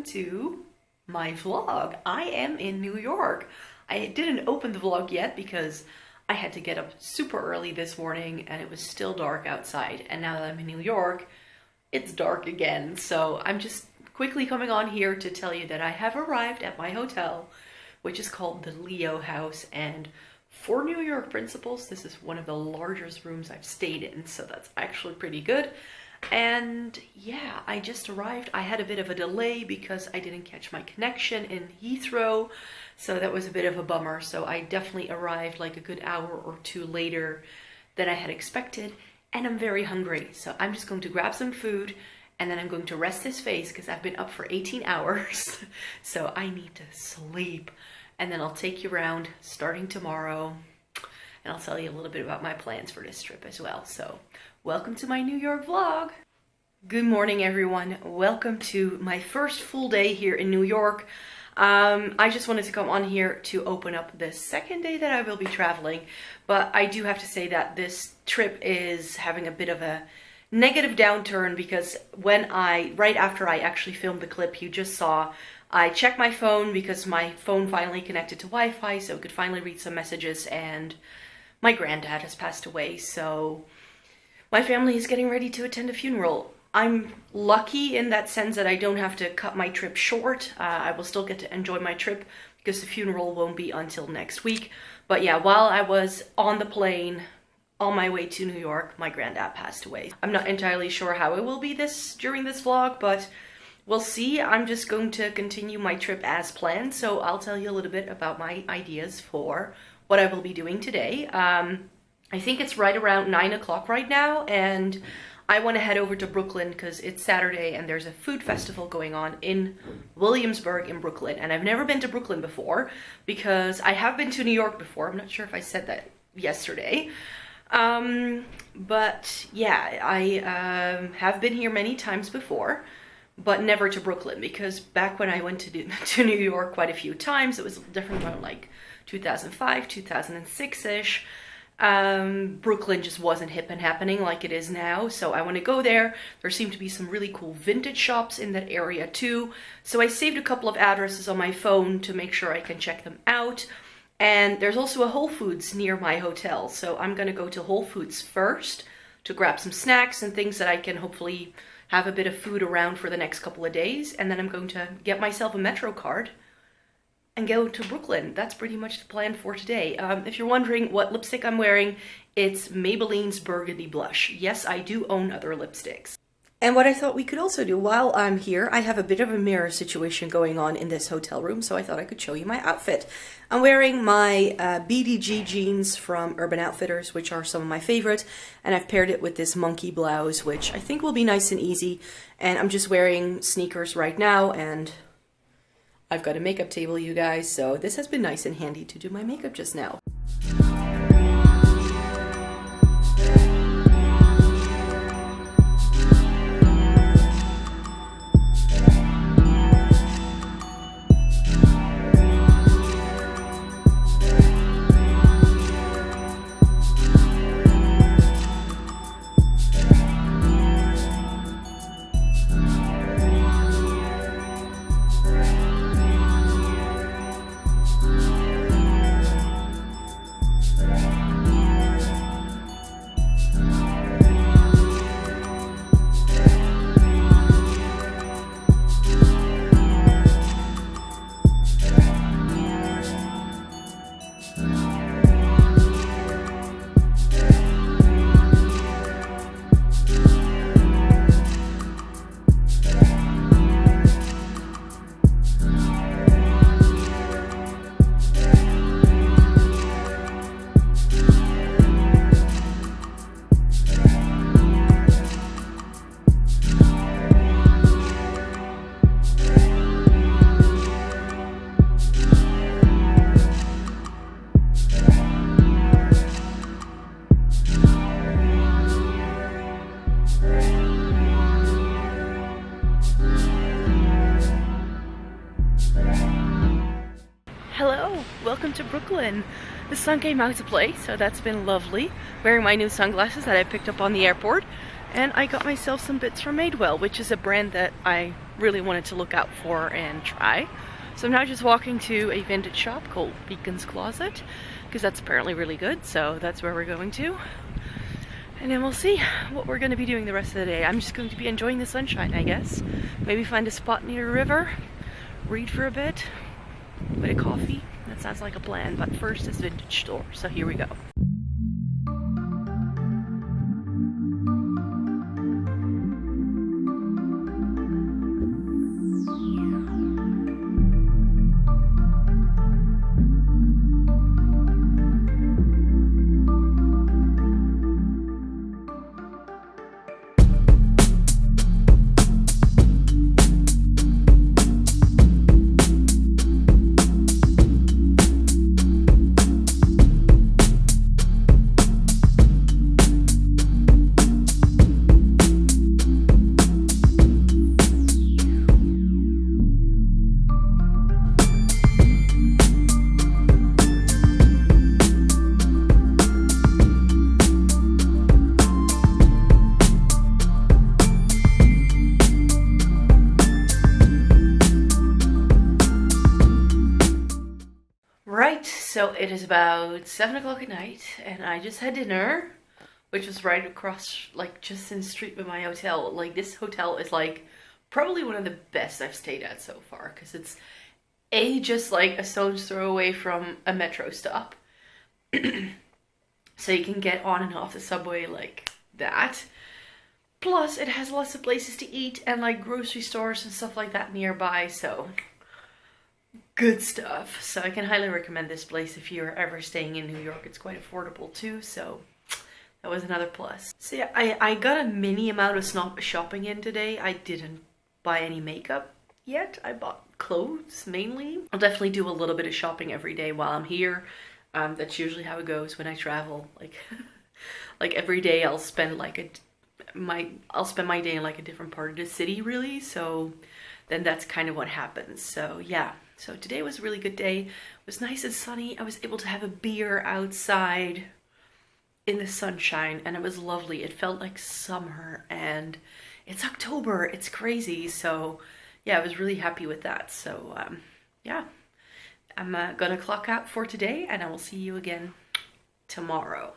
to my vlog. I am in New York. I didn't open the vlog yet because I had to get up super early this morning and it was still dark outside. And now that I'm in New York, it's dark again. So I'm just quickly coming on here to tell you that I have arrived at my hotel, which is called the Leo House. And for New York principles, this is one of the largest rooms I've stayed in. So that's actually pretty good. And yeah, I just arrived. I had a bit of a delay because I didn't catch my connection in Heathrow. So that was a bit of a bummer. So I definitely arrived like a good hour or two later than I had expected. And I'm very hungry. So I'm just going to grab some food and then I'm going to rest this face because I've been up for 18 hours. So I need to sleep. And then I'll take you around starting tomorrow. And I'll tell you a little bit about my plans for this trip as well. So welcome to my New York vlog. Good morning, everyone. Welcome to my first full day here in New York. I just wanted to come on here to open up the second day that I will be traveling. But I do have to say that this trip is having a bit of a negative downturn because right after I actually filmed the clip you just saw, I checked my phone because my phone finally connected to Wi-Fi so I could finally read some messages, and my granddad has passed away, so my family is getting ready to attend a funeral. I'm lucky in that sense that I don't have to cut my trip short. I will still get to enjoy my trip because the funeral won't be until next week. But yeah, while I was on the plane on my way to New York, my granddad passed away. I'm not entirely sure how it will be during this vlog, but we'll see. I'm just going to continue my trip as planned, so I'll tell you a little bit about my ideas for what I will be doing today. I think it's right around 9 o'clock right now, and I want to head over to Brooklyn because it's Saturday and there's a food festival going on in Williamsburg in Brooklyn. And I've never been to Brooklyn before because I have been to New York before. I'm not sure if I said that yesterday. But yeah, I have been here many times before, but never to Brooklyn because back when I went to New York quite a few times, it was different around like 2005, 2006-ish. Brooklyn just wasn't hip and happening like it is now, so I want to go there. There seem to be some really cool vintage shops in that area too, so I saved a couple of addresses on my phone to make sure I can check them out. And there's also a Whole Foods near my hotel, so I'm gonna go to Whole Foods first to grab some snacks and things that I can hopefully have a bit of food around for the next couple of days, and then I'm going to get myself a Metro card and go to Brooklyn. That's pretty much the plan for today. If you're wondering what lipstick I'm wearing, it's Maybelline's Burgundy Blush. Yes, I do own other lipsticks. And what I thought we could also do while I'm here, I have a bit of a mirror situation going on in this hotel room, so I thought I could show you my outfit. I'm wearing my BDG jeans from Urban Outfitters, which are some of my favorite, and I've paired it with this monkey blouse, which I think will be nice and easy. And I'm just wearing sneakers right now, and I've got a makeup table, you guys, so this has been nice and handy to do my makeup just now. Hello, welcome to Brooklyn. The sun came out to play, so that's been lovely. Wearing my new sunglasses that I picked up on the airport. And I got myself some bits from Madewell, which is a brand that I really wanted to look out for and try. So I'm now just walking to a vintage shop called Beacon's Closet, because that's apparently really good, so that's where we're going to. And then we'll see what we're going to be doing the rest of the day. I'm just going to be enjoying the sunshine, I guess. Maybe find a spot near a river, read for a bit of coffee. That sounds like a plan, but first this vintage store, so here we go. Right, so it is about 7 o'clock at night, and I just had dinner, which was right across, like, just in the street with my hotel. Like, this hotel is, like, probably one of the best I've stayed at so far, because it's, just, like, a stone's throw away from a metro stop. So you can get on and off the subway like that. Plus, it has lots of places to eat and, like, grocery stores and stuff like that nearby, so good stuff. So I can highly recommend this place if you're ever staying in New York. It's quite affordable too, so that was another plus. So yeah, I got a mini amount of shopping in today. I didn't buy any makeup yet. I bought clothes mainly. I'll definitely do a little bit of shopping every day while I'm here. That's usually how it goes when I travel. Like, like every day I'll spend like I'll spend my day in like a different part of the city, really. So then that's kind of what happens. So yeah. So today was a really good day. It was nice and sunny. I was able to have a beer outside in the sunshine, and it was lovely. It felt like summer, and it's October. It's crazy. So yeah, I was really happy with that. So yeah, I'm gonna clock out for today, and I will see you again tomorrow.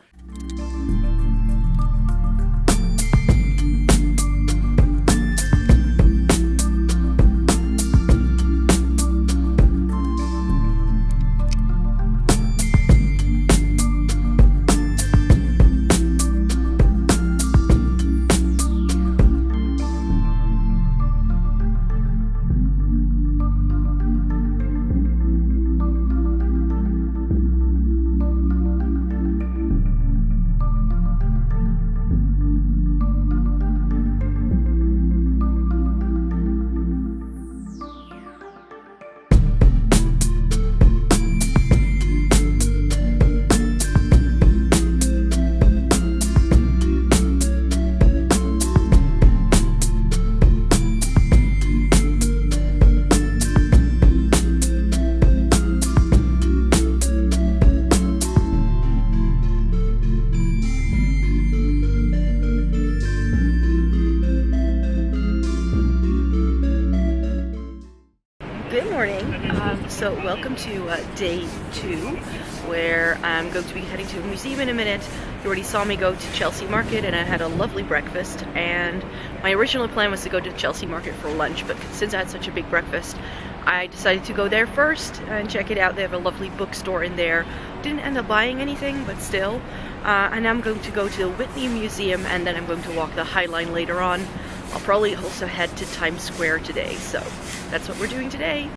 Good morning. So welcome to day 2, where I'm going to be heading to a museum in a minute. You already saw me go to Chelsea Market, and I had a lovely breakfast. And my original plan was to go to Chelsea Market for lunch, but since I had such a big breakfast, I decided to go there first and check it out. They have a lovely bookstore in there. Didn't end up buying anything, but still. And I'm going to go to the Whitney Museum, and then I'm going to walk the High Line later on. I'll probably also head to Times Square today, so that's what we're doing today.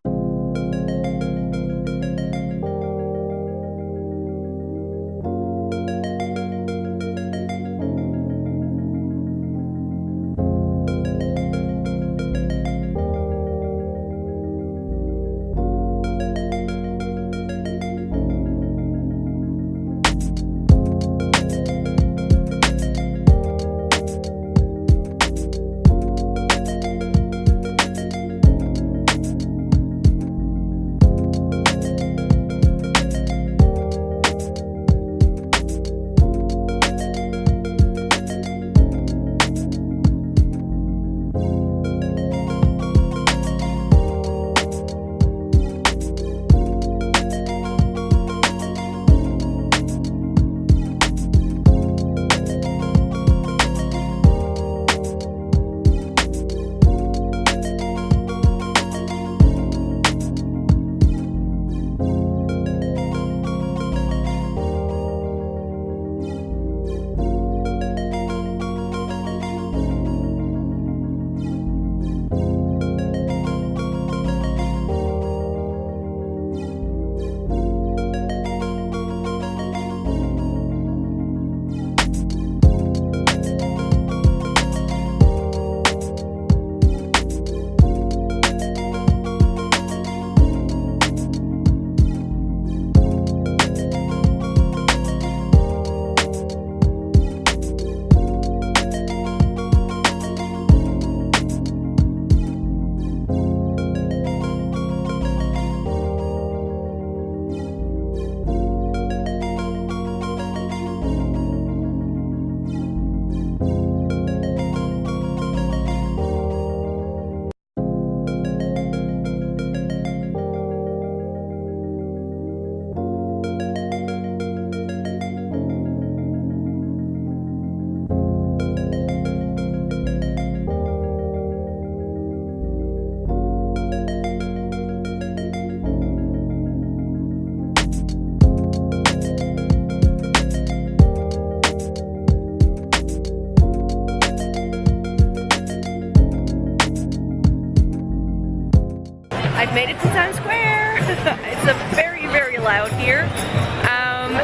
Made it to Times Square. It's a very, very loud here.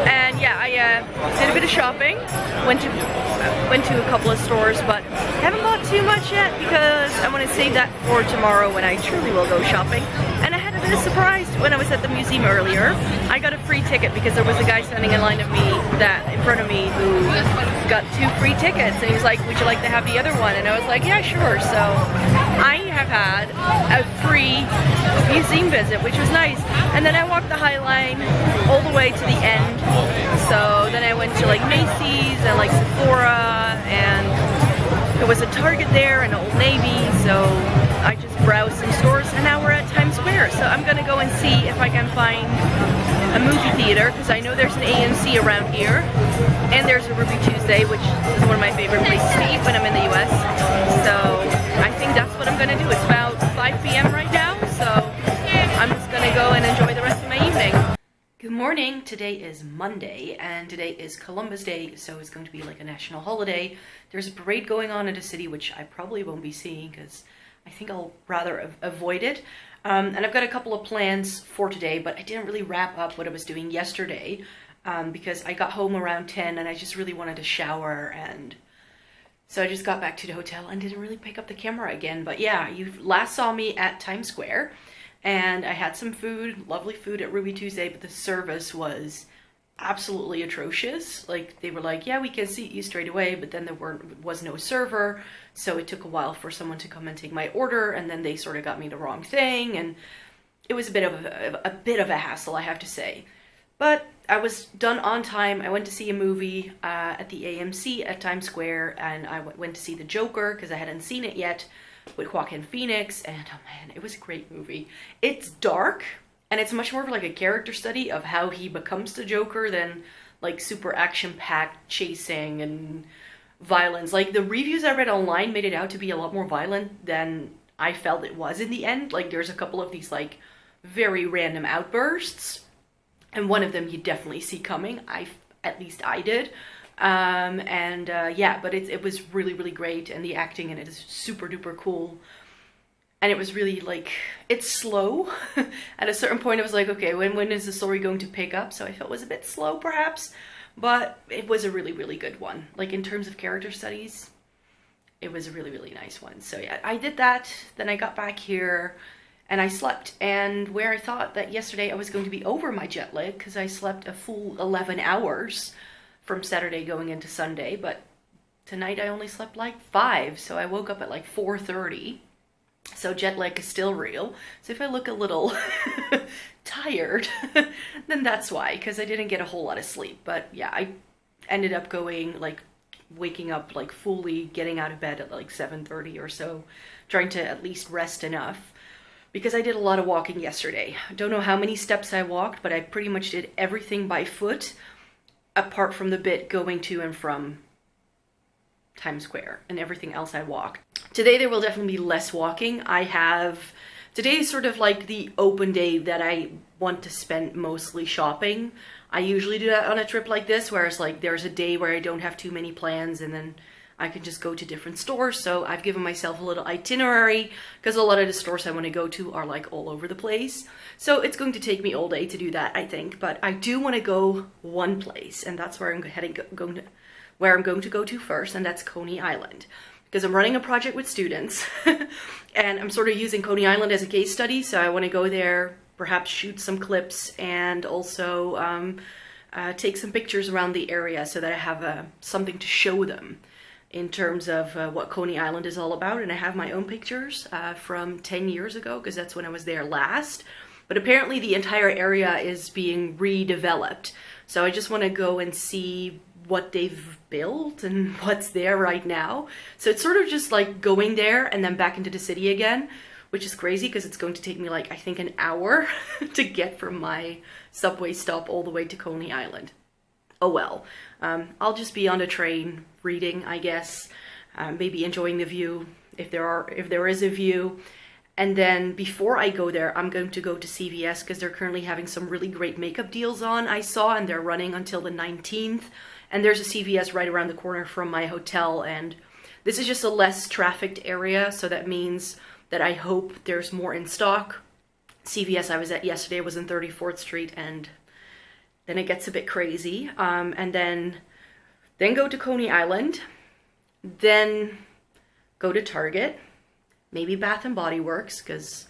And yeah, I did a bit of shopping. Went to a couple of stores, but haven't bought too much yet because I want to save that for tomorrow when I truly will go shopping. And I had a bit of surprise when I was at the museum earlier. I got a free ticket because there was a guy standing in line of me in front of me who got 2 free tickets, and he was like, "Would you like to have the other one?" And I was like, "Yeah, sure." So I have had a free museum visit, which was nice. And then I walked the High Line all the way to the end. So then I went to like Macy's and like Sephora, and there was a Target there and Old Navy. So I just browsed some stores, and now we're at Times Square. So I'm gonna go and see if I can find a movie theater, because I know there's an AMC around here, and there's a Ruby Tuesday, which is one of my favorite places to eat when I'm in the US. So I think that's what I'm gonna do. It's about 5 p.m. right now, so I'm just gonna go and enjoy the rest of my evening. Good morning. Today is Monday, and today is Columbus Day, so it's going to be like a national holiday. There's a parade going on in the city, which I probably won't be seeing because I think I'll rather avoid it. And I've got a couple of plans for today, but I didn't really wrap up what I was doing yesterday because I got home around 10 and I just really wanted to shower, and so I just got back to the hotel and didn't really pick up the camera again. But yeah, you last saw me at Times Square, and I had some food, lovely food at Ruby Tuesday, but the service was absolutely atrocious. Like, they were like, "Yeah, we can seat you straight away," but then there was no server, so it took a while for someone to come and take my order, and then they sort of got me the wrong thing, and it was a bit of a hassle, I have to say. But I was done on time. I went to see a movie at the AMC at Times Square, and I went to see The Joker because I hadn't seen it yet, with Joaquin Phoenix, and oh man, it was a great movie. It's dark, and it's much more of like a character study of how he becomes the Joker than like super action-packed chasing and violence. Like, the reviews I read online made it out to be a lot more violent than I felt it was in the end. Like, there's a couple of these like very random outbursts, and one of them you definitely see coming. At least I did. Yeah, but it was really, really great, and the acting in it is super duper cool. And it was really like, it's slow. At a certain point I was like, okay, when is the story going to pick up? So I felt it was a bit slow perhaps, but it was a really, really good one. Like, in terms of character studies, it was a really, really nice one. So yeah, I did that, then I got back here and I slept, and where I thought that yesterday I was going to be over my jet lag because I slept a full 11 hours from Saturday going into Sunday, but tonight I only slept like 5, so I woke up at like 4:30. So jet lag is still real. So if I look a little tired, then that's why, because I didn't get a whole lot of sleep. But yeah, I ended up waking up like fully, getting out of bed at like 7:30 or so, trying to at least rest enough, because I did a lot of walking yesterday. I don't know how many steps I walked, but I pretty much did everything by foot, apart from the bit going to and from Times Square, and everything else I walked. Today there will definitely be less walking. Today is sort of like the open day that I want to spend mostly shopping. I usually do that on a trip like this, whereas like there's a day where I don't have too many plans and then I can just go to different stores. So I've given myself a little itinerary because a lot of the stores I want to go to are like all over the place. So it's going to take me all day to do that, I think. But I do want to go one place, and that's where I'm going to go to first, and that's Coney Island. Because I'm running a project with students and I'm sort of using Coney Island as a case study, so I want to go there, perhaps shoot some clips, and also take some pictures around the area so that I have something to show them in terms of what Coney Island is all about. And I have my own pictures from 10 years ago, because that's when I was there last. But apparently the entire area is being redeveloped, so I just want to go and see what they've built and what's there right now. So it's sort of just like going there and then back into the city again, which is crazy because it's going to take me like, I think, an hour to get from my subway stop all the way to Coney Island. Oh well. I'll just be on a train reading, I guess, maybe enjoying the view if there is a view. And then before I go there, I'm going to go to CVS because they're currently having some really great makeup deals on, I saw, and they're running until the 19th. And there's a CVS right around the corner from my hotel, and this is just a less trafficked area, so that means that I hope there's more in stock. CVS I was at yesterday was in 34th Street, and then it gets a bit crazy. And then go to Coney Island, then go to Target, maybe Bath and Body Works, because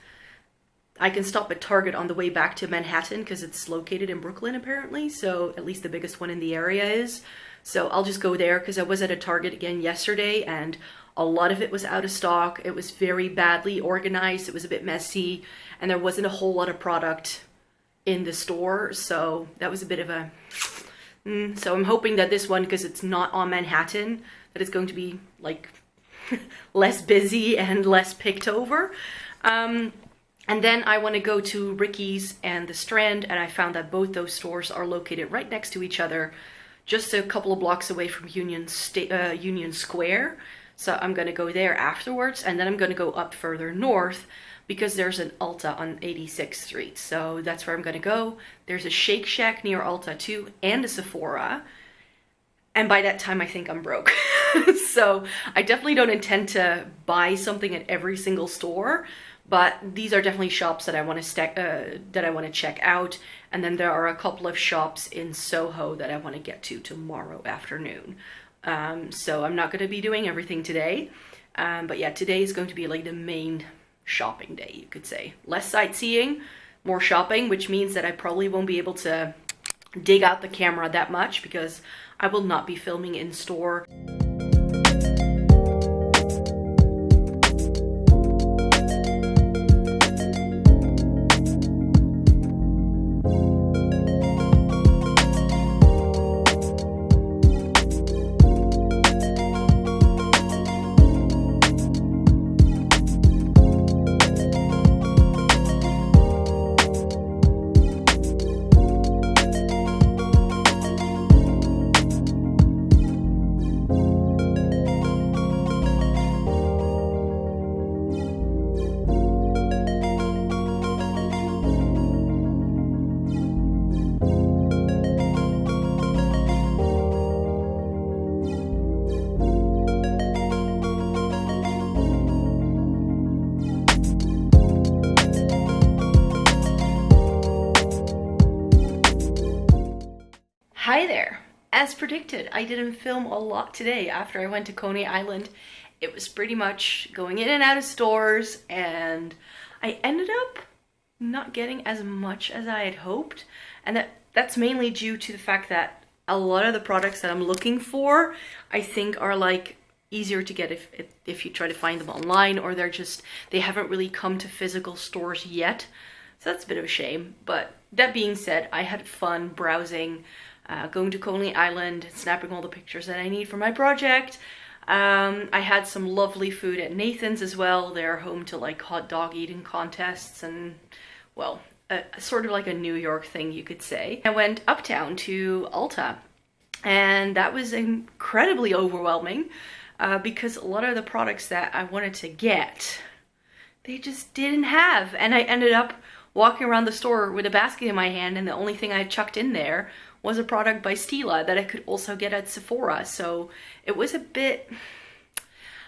I can stop at Target on the way back to Manhattan because it's located in Brooklyn apparently, so at least the biggest one in the area is. So I'll just go there because I was at a Target again yesterday and a lot of it was out of stock. It was very badly organized, it was a bit messy, and there wasn't a whole lot of product in the store, so that was a bit of a... So I'm hoping that this one, because it's not on Manhattan, that it's going to be like less busy and less picked over. And then I want to go to Ricky's and the Strand, and I found that both those stores are located right next to each other, just a couple of blocks away from Union Square. So I'm going to go there afterwards, and then I'm going to go up further north because there's an Ulta on 86th Street. So that's where I'm going to go. There's a Shake Shack near Ulta too, and a Sephora. And by that time, I think I'm broke. So I definitely don't intend to buy something at every single store, but these are definitely shops that I want to check out. And then there are a couple of shops in Soho that I want to get to tomorrow afternoon. So I'm not going to be doing everything today. But yeah, today is going to be like the main shopping day, you could say. Less sightseeing, more shopping, which means that I probably won't be able to dig out the camera that much because I will not be filming in store. Hi there! As predicted, I didn't film a lot today after I went to Coney Island. It was pretty much going in and out of stores, and I ended up not getting as much as I had hoped. And that's mainly due to the fact that a lot of the products that I'm looking for, I think are like easier to get if you try to find them online, or they haven't really come to physical stores yet. So that's a bit of a shame. But that being said, I had fun browsing, going to Coney Island, snapping all the pictures that I need for my project. I had some lovely food at Nathan's as well. They're home to like hot dog eating contests and, well, sort of like a New York thing, you could say. I went uptown to Ulta, and that was incredibly overwhelming because a lot of the products that I wanted to get, they just didn't have. And I ended up walking around the store with a basket in my hand, and the only thing I had chucked in there was a product by Stila that I could also get at Sephora. So it was a bit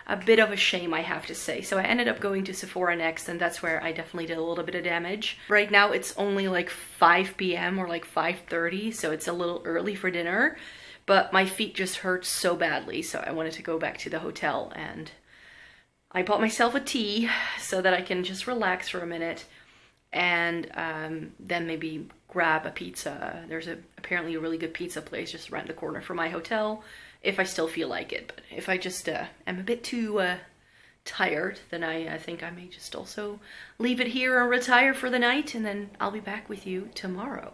of a shame, I have to say. So I ended up going to Sephora next, and that's where I definitely did a little bit of damage. Right now it's only like 5 p.m. or like 5:30, so it's a little early for dinner, but my feet just hurt so badly, so I wanted to go back to the hotel, and I bought myself a tea so that I can just relax for a minute, and then maybe grab a pizza. There's apparently a really good pizza place just around the corner from my hotel, if I still feel like it. But if I just am a bit too tired, then I think I may just also leave it here and retire for the night, and then I'll be back with you tomorrow.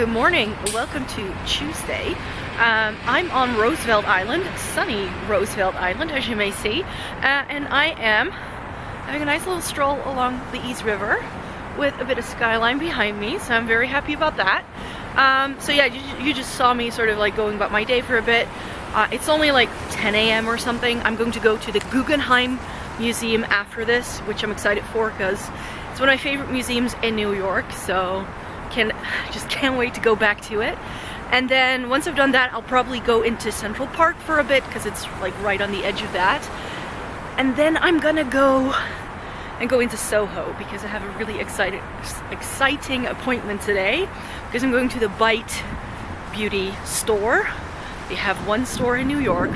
Good morning. Welcome to Tuesday. I'm on Roosevelt Island, sunny Roosevelt Island, as you may see, and I am having a nice little stroll along the East River with a bit of skyline behind me, so I'm very happy about that. So yeah, you just saw me sort of like going about my day for a bit. It's only like 10 a.m. or something. I'm going to go to the Guggenheim Museum after this, which I'm excited for because it's one of my favorite museums in New York, so just can't wait to go back to it. And then once I've done that, I'll probably go into Central Park for a bit because it's like right on the edge of that. And then I'm gonna go into Soho because I have a really exciting appointment today because I'm going to the Bite Beauty store. They have one store in New York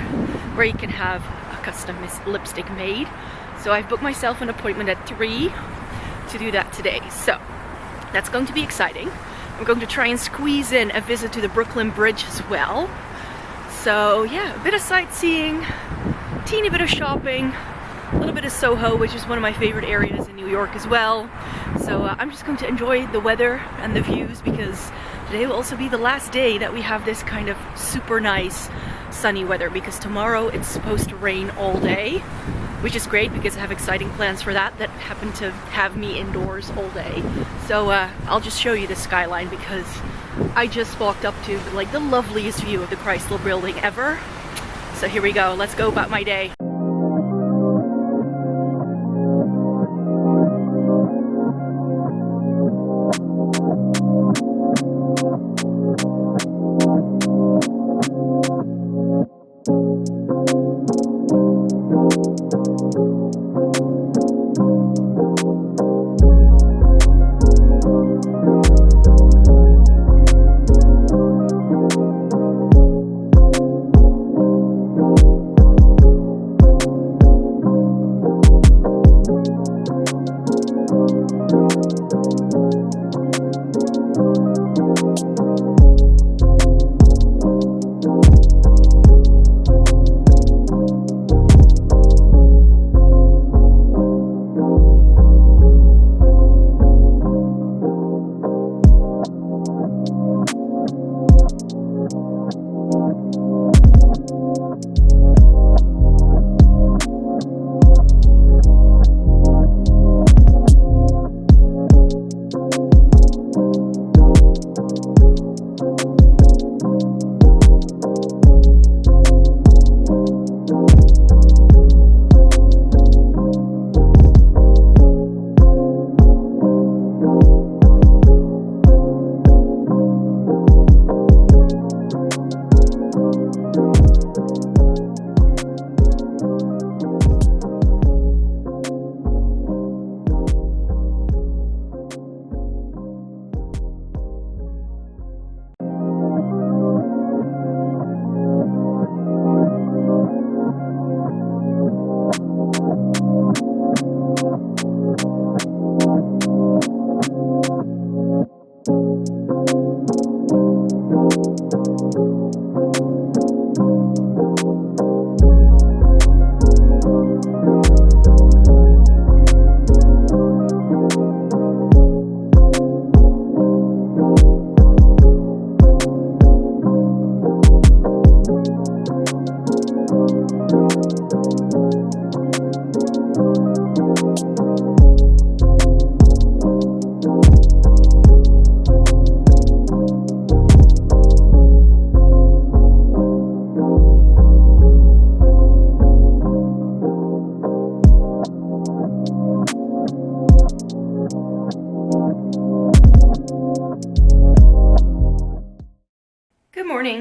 where you can have a custom lipstick made. So I've booked myself an appointment at 3 to do that today. So that's going to be exciting. I'm going to try and squeeze in a visit to the Brooklyn Bridge as well. So yeah, a bit of sightseeing, teeny bit of shopping, a little bit of Soho, which is one of my favorite areas in New York as well. So I'm just going to enjoy the weather and the views because today will also be the last day that we have this kind of super nice sunny weather, because tomorrow it's supposed to rain all day, which is great because I have exciting plans for that happen to have me indoors all day. So I'll just show you the skyline because I just walked up to like the loveliest view of the Chrysler Building ever. So here we go, let's go about my day.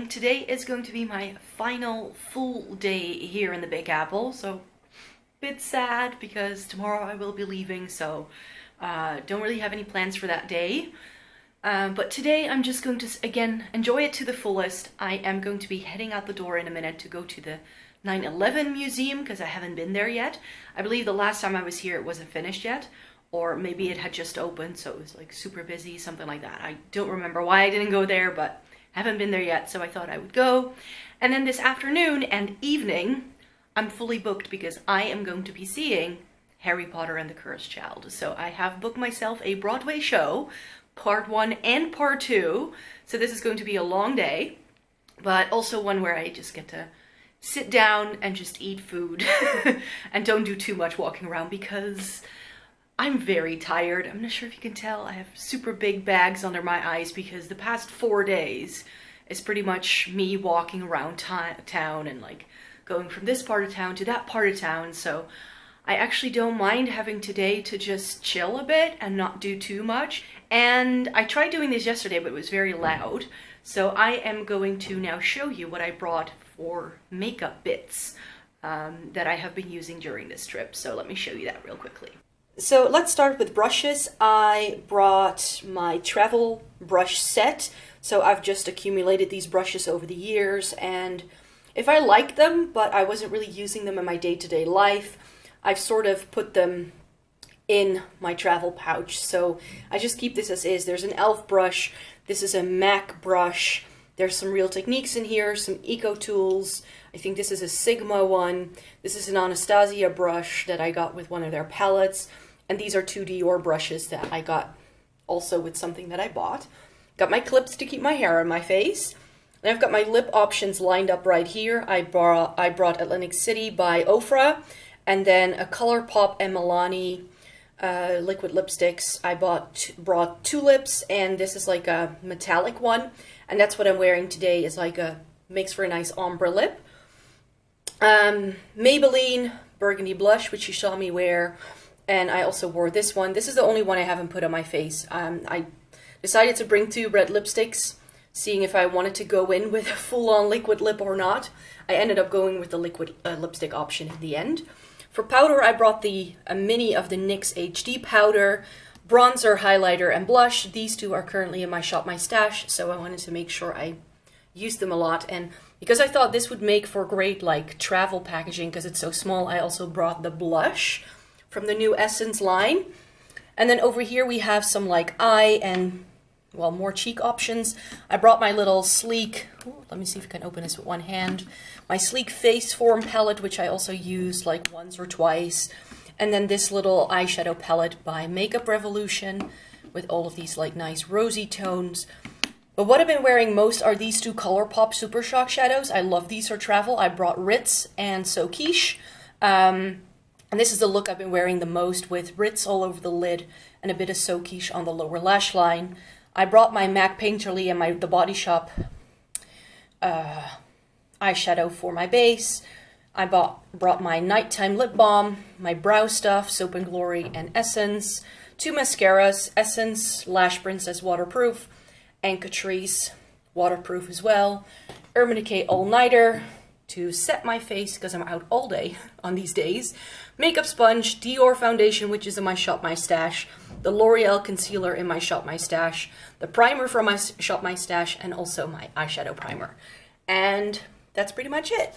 Today is going to be my final full day here in the Big Apple, so a bit sad because tomorrow I will be leaving, so don't really have any plans for that day. But today I'm just going to, again, enjoy it to the fullest. I am going to be heading out the door in a minute to go to the 9/11 museum because I haven't been there yet. I believe the last time I was here it wasn't finished yet, or maybe it had just opened, so it was like super busy, something like that. I don't remember why I didn't go there, but haven't been there yet, so I thought I would go. And then this afternoon and evening, I'm fully booked because I am going to be seeing Harry Potter and the Cursed Child. So I have booked myself a Broadway show, part 1 and part 2. So this is going to be a long day, but also one where I just get to sit down and just eat food and don't do too much walking around because I'm very tired. I'm not sure if you can tell. I have super big bags under my eyes because the past 4 days is pretty much me walking around town and like going from this part of town to that part of town. So I actually don't mind having today to just chill a bit and not do too much. And I tried doing this yesterday, but it was very loud. So I am going to now show you what I brought for makeup bits that I have been using during this trip. So let me show you that real quickly. So let's start with brushes. I brought my travel brush set. So I've just accumulated these brushes over the years, and if I like them, but I wasn't really using them in my day-to-day life, I've sort of put them in my travel pouch. So I just keep this as is. There's an e.l.f. brush. This is a MAC brush. There's some Real Techniques in here, some Eco Tools. I think this is a Sigma one. This is an Anastasia brush that I got with one of their palettes. And these are 2 Dior brushes that I got also with something that I bought. Got my clips to keep my hair on my face. And I've got my lip options lined up right here. I brought Atlantic City by Ofra. And then a ColourPop and Milani liquid lipsticks. I brought Tulips, and this is like a metallic one. And that's what I'm wearing today. Is like makes for a nice ombre lip. Maybelline Burgundy Blush, which you saw me wear. And I also wore this one. This is the only one I haven't put on my face. I decided to bring 2 red lipsticks, seeing if I wanted to go in with a full-on liquid lip or not. I ended up going with the liquid lipstick option in the end. For powder, I brought a mini of the NYX HD powder, bronzer, highlighter, and blush. These 2 are currently in my Shop My Stash, so I wanted to make sure I used them a lot. And because I thought this would make for great like travel packaging because it's so small, I also brought the blush from the new Essence line. And then over here we have some like eye and, well, more cheek options. I brought my little sleek, let me see if I can open this with one hand, my sleek face form palette, which I also used like once or twice. And then this little eyeshadow palette by Makeup Revolution with all of these like nice rosy tones. But what I've been wearing most are these 2 ColourPop Super Shock shadows. I love these for travel. I brought Ritz and So Quiche. And this is the look I've been wearing the most, with Ritz all over the lid and a bit of So Quiche on the lower lash line. I brought my MAC Painterly and the Body Shop eyeshadow for my base. I brought my nighttime lip balm, my brow stuff, Soap and Glory and Essence, 2 mascaras, Essence Lash Princess Waterproof, and Catrice Waterproof as well, Urban Decay All Nighter to set my face because I'm out all day on these days, makeup sponge, Dior foundation, which is in my Shop My Stash, the L'Oreal concealer in my Shop My Stash, the primer from my Shop My Stash, and also my eyeshadow primer. And that's pretty much it.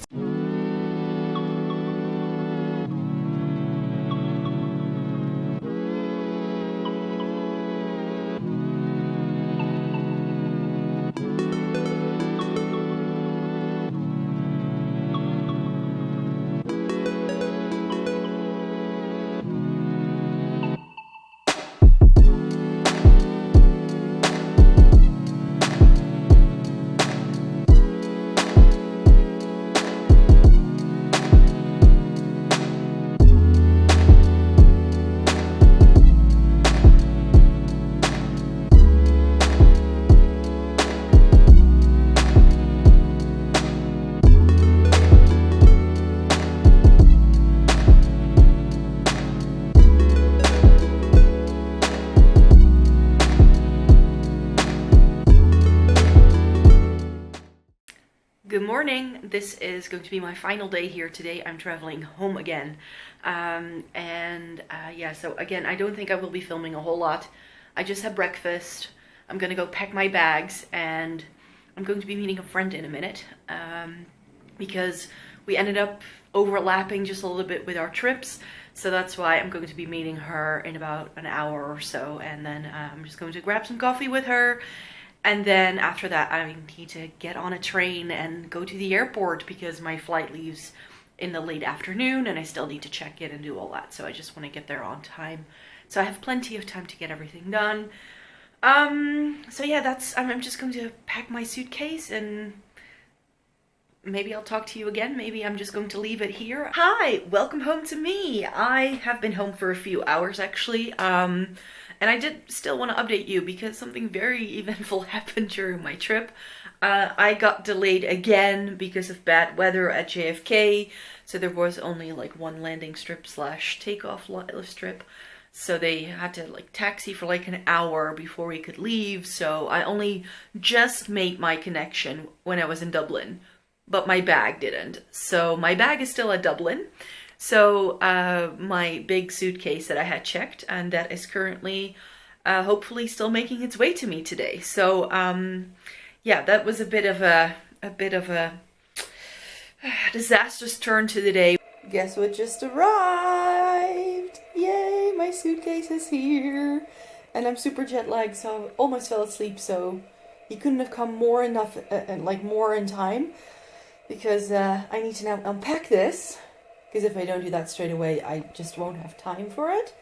Good morning. This is going to be my final day here today. I'm traveling home again. Yeah, so again, I don't think I will be filming a whole lot. I just had breakfast. I'm gonna go pack my bags, and I'm going to be meeting a friend in a minute because we ended up overlapping just a little bit with our trips. So that's why I'm going to be meeting her in about an hour or so, and then I'm just going to grab some coffee with her. And then after that, I need to get on a train and go to the airport because my flight leaves in the late afternoon and I still need to check in and do all that. So I just want to get there on time. So I have plenty of time to get everything done. So yeah, I'm just going to pack my suitcase and maybe I'll talk to you again. Maybe I'm just going to leave it here. Hi, welcome home to me. I have been home for a few hours actually. And I did still want to update you because something very eventful happened during my trip. I got delayed again because of bad weather at JFK. So there was only like one landing strip slash takeoff strip. So they had to like taxi for like an hour before we could leave. So I only just made my connection when I was in Dublin, but my bag didn't. So my bag is still at Dublin. So my big suitcase that I had checked and that is currently hopefully still making its way to me today. So yeah, that was a bit of a disastrous turn to the day. Guess what just arrived? Yay, my suitcase is here. And I'm super jet lagged, so I almost fell asleep, so you couldn't have come more in time. Because I need to now unpack this. Because if I don't do that straight away, I just won't have time for it.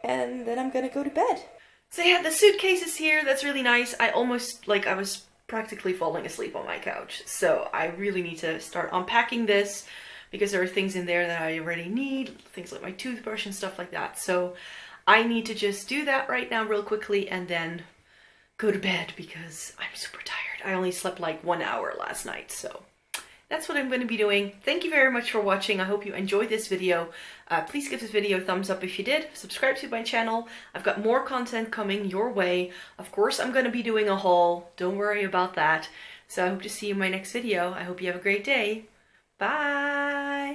And then I'm gonna go to bed. So yeah, the suitcase is here. That's really nice. I was practically falling asleep on my couch. So I really need to start unpacking this because there are things in there that I already need, things like my toothbrush and stuff like that. So I need to just do that right now real quickly and then go to bed because I'm super tired. I only slept like 1 hour last night, so that's what I'm going to be doing. Thank you very much for watching. I hope you enjoyed this video. Please give this video a thumbs up if you did. Subscribe to my channel. I've got more content coming your way. Of course, I'm going to be doing a haul. Don't worry about that. So I hope to see you in my next video. I hope you have a great day. Bye!